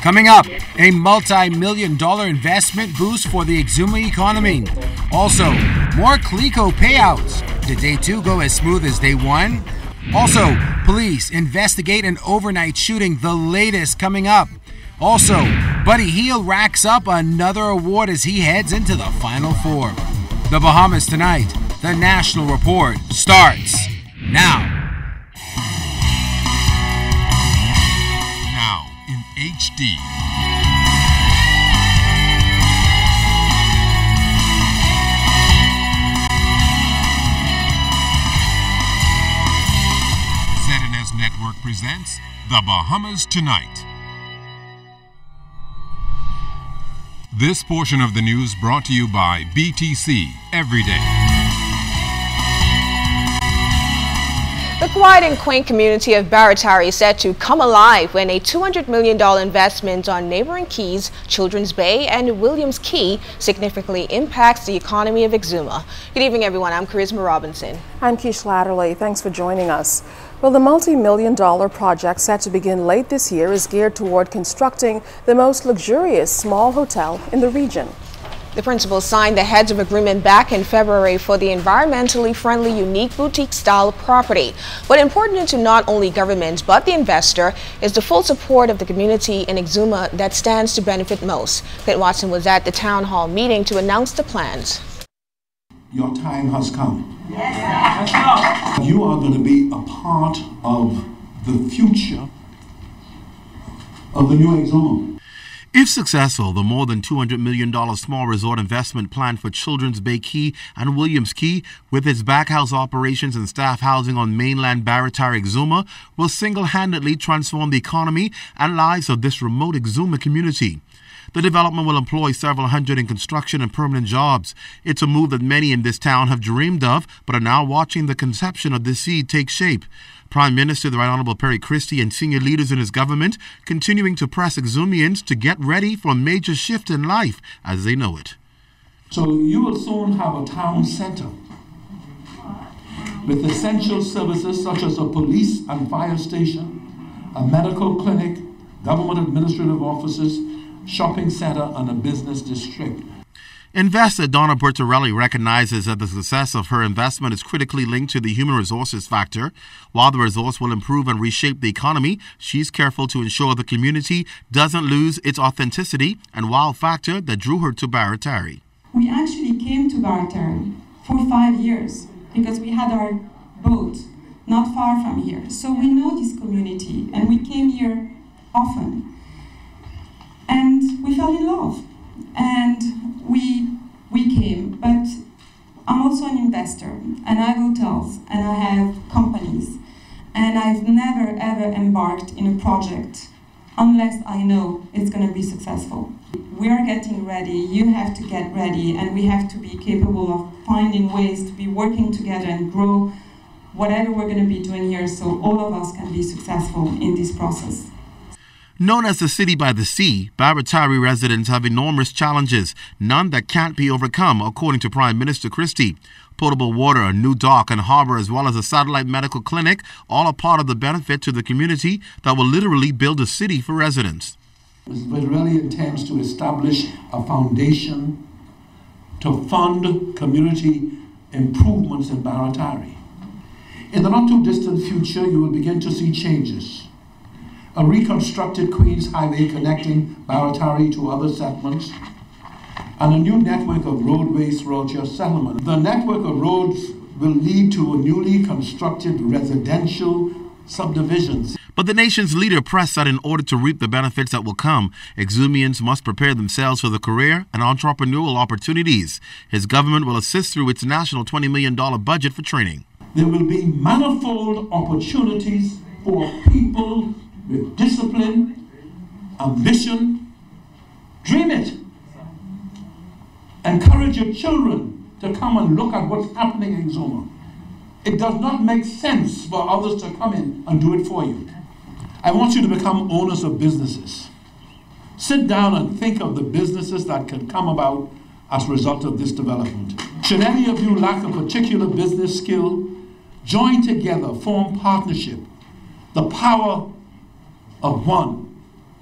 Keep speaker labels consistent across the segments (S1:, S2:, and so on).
S1: Coming up, a multi-million-dollar investment boost for the Exuma economy. Also, more CLICO payouts. Did day 2 go as smooth as day 1? Also, police investigate an overnight shooting, the latest coming up. Also, Buddy Hield racks up another award as he heads into the Final Four. The Bahamas Tonight, the National Report, starts now.
S2: Now in HD. ZNS Network presents The Bahamas Tonight. This portion of the news brought to you by BTC Every Day.
S3: The quiet and quaint community of Baratari is set to come alive when a $200 million investment on neighboring keys, Children's Bay and Williams Key, significantly impacts the economy of Exuma. Good evening, everyone. I'm Charisma Robinson.
S4: I'm Keish Latterly. Thanks for joining us. Well, the multi-million-dollar project set to begin late this year is geared toward constructing the most luxurious small hotel in the region.
S3: The principals signed the heads of agreement back in February for the environmentally friendly, unique boutique-style property. But important to not only government but the investor is the full support of the community in Exuma that stands to benefit most. Clint Watson was at the town hall meeting to announce the plans.
S5: Your time has come. Yes. You are going to be a part of the future of the new Exuma.
S1: If successful, the more than $200 million small resort investment plan for Children's Bay Key and Williams Key, with its backhouse operations and staff housing on mainland Baratari Exuma, will single-handedly transform the economy and lives of this remote Exuma community. The development will employ several hundred in construction and permanent jobs. It's a move that many in this town have dreamed of, but are now watching the conception of this seed take shape. Prime Minister the Right Honorable Perry Christie and senior leaders in his government continuing to press Exumians to get ready for a major shift in life as they know it.
S5: So you will soon have a town center with essential services such as a police and fire station, a medical clinic, government administrative offices, shopping center, and a business district.
S1: Investor Donna Bertarelli recognizes that the success of her investment is critically linked to the human resources factor. While the resource will improve and reshape the economy, she's careful to ensure the community doesn't lose its authenticity and wow factor that drew her to Baratari.
S6: We actually came to Baratari for 5 years because we had our boat not far from here. So we know this community and we came here often. And we fell in love. And we came, but I'm also an investor, and I have hotels, and I have companies, and I've never ever embarked in a project unless I know it's going to be successful. We are getting ready, you have to get ready, and we have to be capable of finding ways to be working together and grow whatever we're going to be doing here so all of us can be successful in this process.
S1: Known as the City by the Sea, Baratari residents have enormous challenges, none that can't be overcome, according to Prime Minister Christie. Potable water, a new dock and harbor, as well as a satellite medical clinic, all are part of the benefit to the community that will literally build a city for residents.
S5: Ms. Bertarelli intends to establish a foundation to fund community improvements in Baratari. In the not-too-distant future, you will begin to see changes. A reconstructed Queens Highway connecting Baratari to other settlements, and a new network of roadways throughout your settlement. The network of roads will lead to a newly constructed residential subdivisions.
S1: But the nation's leader pressed that in order to reap the benefits that will come, Exumians must prepare themselves for the career and entrepreneurial opportunities. His government will assist through its national $20 million budget for training.
S5: There will be manifold opportunities for people with discipline, ambition. Dream it. Encourage your children to come and look at what's happening in Exuma. It does not make sense for others to come in and do it for you. I want you to become owners of businesses. Sit down and think of the businesses that can come about as a result of this development. Should any of you lack a particular business skill, join together, form partnership. The power of one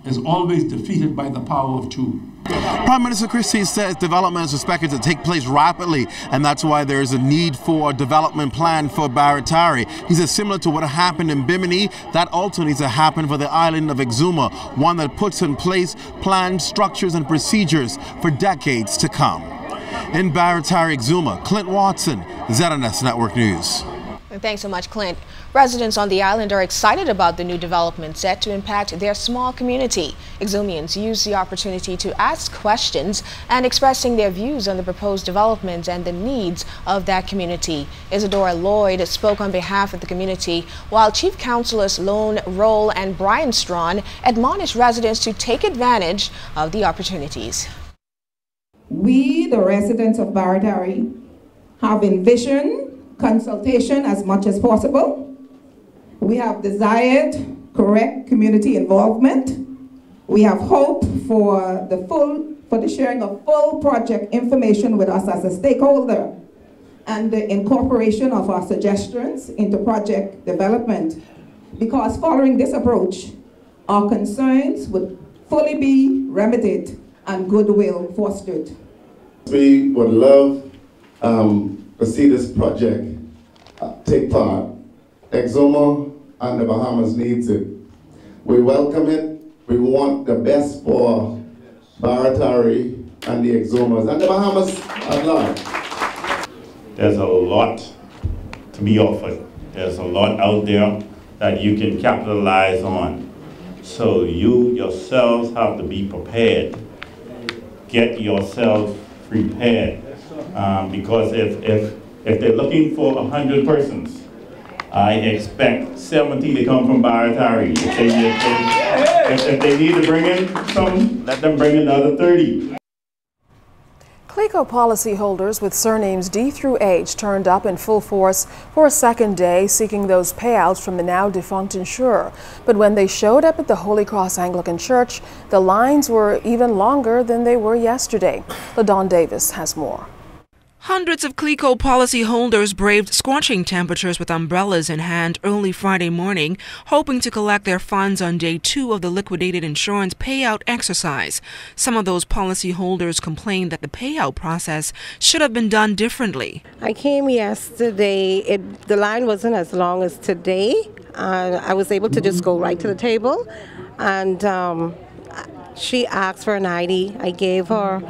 S5: is always defeated by the power of two.
S1: Prime Minister Christie says development is expected to take place rapidly, and that's why there is a need for a development plan for Baratari. He says similar to what happened in Bimini, that also needs to happen for the island of Exuma, one that puts in place plans, structures, and procedures for decades to come. In Baratari, Exuma, Clint Watson, ZNS Network News.
S3: Thanks so much, Clint. Residents on the island are excited about the new development set to impact their small community. Exumians use the opportunity to ask questions and expressing their views on the proposed development and the needs of that community. Isadora Lloyd spoke on behalf of the community, while Chief Councilors Lone Roll and Brian Strawn admonished residents to take advantage of the opportunities.
S7: We, the residents of Baratari, have envisioned consultation as much as possible. We have desired correct community involvement. We have hope for the sharing of full project information with us as a stakeholder and the incorporation of our suggestions into project development. Because following this approach, our concerns would fully be remedied and goodwill fostered.
S8: We would love to see this project take part. Exuma and the Bahamas needs it. We welcome it. We want the best for Baratari and the Exumas and the Bahamas at large.
S9: There's a lot to be offered. There's a lot out there that you can capitalize on. So you yourselves have to be prepared. Get yourself prepared. Because if they're looking for 100 persons, I expect 70 to come from Baratari. If they need to bring in some, let them bring another 30.
S4: CLICO policyholders with surnames D through H turned up in full force for a second day seeking those payouts from the now defunct insurer. But when they showed up at the Holy Cross Anglican Church, the lines were even longer than they were yesterday. LaDawn Davis has more.
S10: Hundreds of CLICO policyholders braved scorching temperatures with umbrellas in hand early Friday morning, hoping to collect their funds on day 2 of the liquidated insurance payout exercise. Some of those policyholders complained that the payout process should have been done differently.
S11: I came yesterday. The line wasn't as long as today. I was able to just go right to the table, and she asked for an ID. I gave her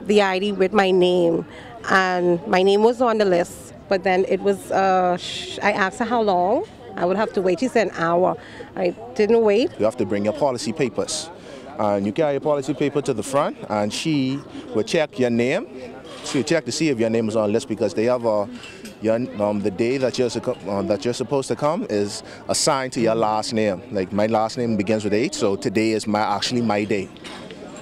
S11: the ID with my name. And my name was on the list, but then it was, I asked her how long I would have to wait. She said an hour. I didn't wait.
S12: You have to bring your policy papers. And you carry your policy paper to the front, and she will check your name. She will check to see if your name is on the list, because they have the day that you're supposed to come is assigned to your last name. Like my last name begins with H, so today is actually my day.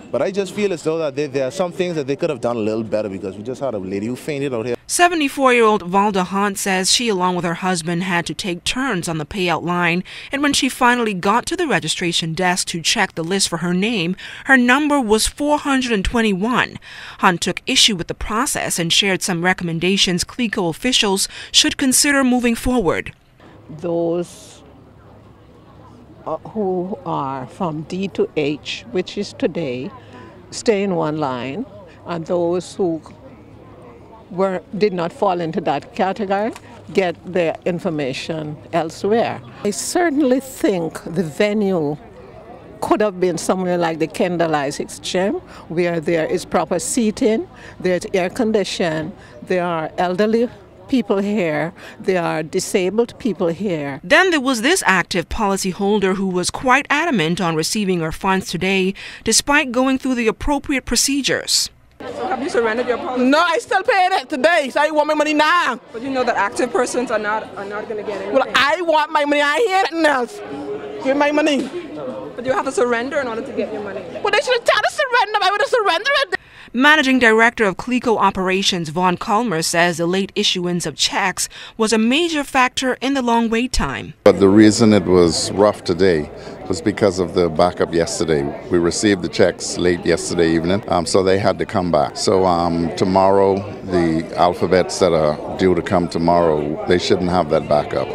S12: But I just feel as though that there are some things that they could have done a little better, because we just had a lady who fainted out here.
S10: 74-year-old Valda Hunt says she, along with her husband, had to take turns on the payout line, and when she finally got to the registration desk to check the list for her name, her number was 421. Hunt took issue with the process and shared some recommendations CLICO officials should consider moving forward.
S13: Those who are from D to H, which is today, stay in one line, and those who did not fall into that category get their information elsewhere. I certainly think the venue could have been somewhere like the Kendall-Isaacs Exchange, where there is proper seating, there's air conditioning, there are elderly people here, there are disabled people here.
S10: Then there was this active policyholder who was quite adamant on receiving her funds today, despite going through the appropriate procedures.
S14: So have you surrendered your policy?
S15: No, I still paying it today, so I want my money now.
S14: But you know that active persons are not going to get anything.
S15: Well, I want my money. I hear nothing else. Give my money.
S14: But you have to surrender in order to get your money.
S15: Well, they should have tried to surrender. I would have surrendered it.
S10: Managing Director of CLICO Operations Vaughn Culmer says the late issuance of checks was a major factor in the long wait time.
S16: But the reason it was rough today was because of the backup yesterday. We received the checks late yesterday evening, so they had to come back. So tomorrow, the alphabets that are due to come tomorrow, they shouldn't have that backup.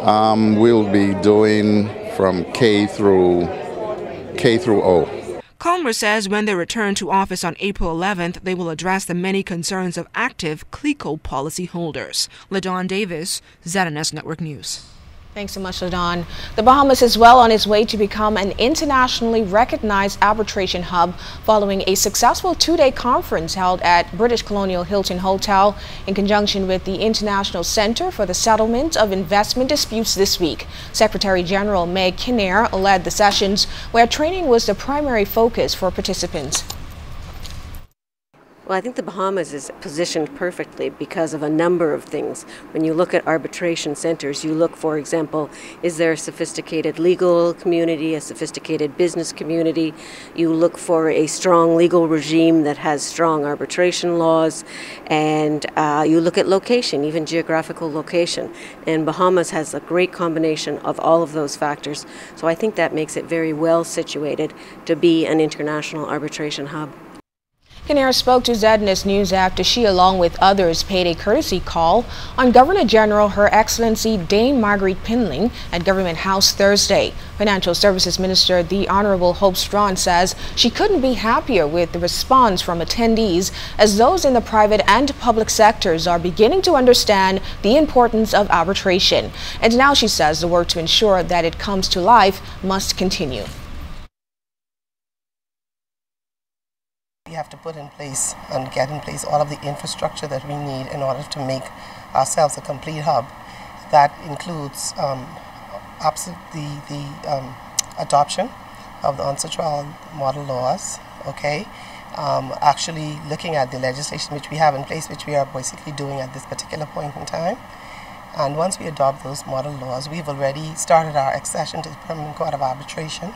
S16: We'll be doing from K through K through O.
S10: Culmer says when they return to office on April 11th, they will address the many concerns of active CLICO policyholders. LaDawn Davis, ZNS Network News.
S3: Thanks so much, LaDawn. The Bahamas is well on its way to become an internationally recognized arbitration hub following a successful two-day conference held at British Colonial Hilton Hotel in conjunction with the International Center for the Settlement of Investment Disputes this week. Secretary General Meg Kinnair led the sessions, where training was the primary focus for participants.
S17: Well, I think the Bahamas is positioned perfectly because of a number of things. When you look at arbitration centers, you look, for example, is there a sophisticated legal community, a sophisticated business community? You look for a strong legal regime that has strong arbitration laws, and you look at location, even geographical location. And Bahamas has a great combination of all of those factors. So I think that makes it very well situated to be an international arbitration hub.
S3: Kinnair spoke to ZNS News after she, along with others, paid a courtesy call on Governor General Her Excellency Dame Marguerite Pinling at Government House Thursday. Financial Services Minister the Honorable Hope Strawn says she couldn't be happier with the response from attendees, as those in the private and public sectors are beginning to understand the importance of arbitration. And now she says the work to ensure that it comes to life must continue.
S18: We have to put in place and get in place all of the infrastructure that we need in order to make ourselves a complete hub. That includes the adoption of the ancestral model laws, okay? Actually looking at the legislation which we have in place, which we are basically doing at this particular point in time. And once we adopt those model laws, we've already started our accession to the Permanent Court of Arbitration.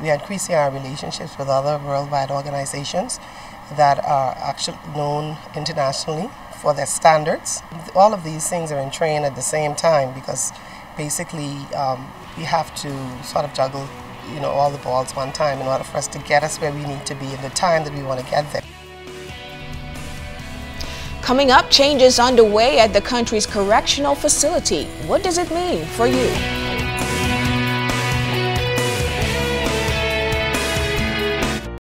S18: We are increasing our relationships with other worldwide organizations that are actually known internationally for their standards. All of these things are in train at the same time because basically we have to sort of juggle, all the balls one time in order for us to get us where we need to be in the time that we want to get there.
S3: Coming up, changes underway at the country's correctional facility. What does it mean for you?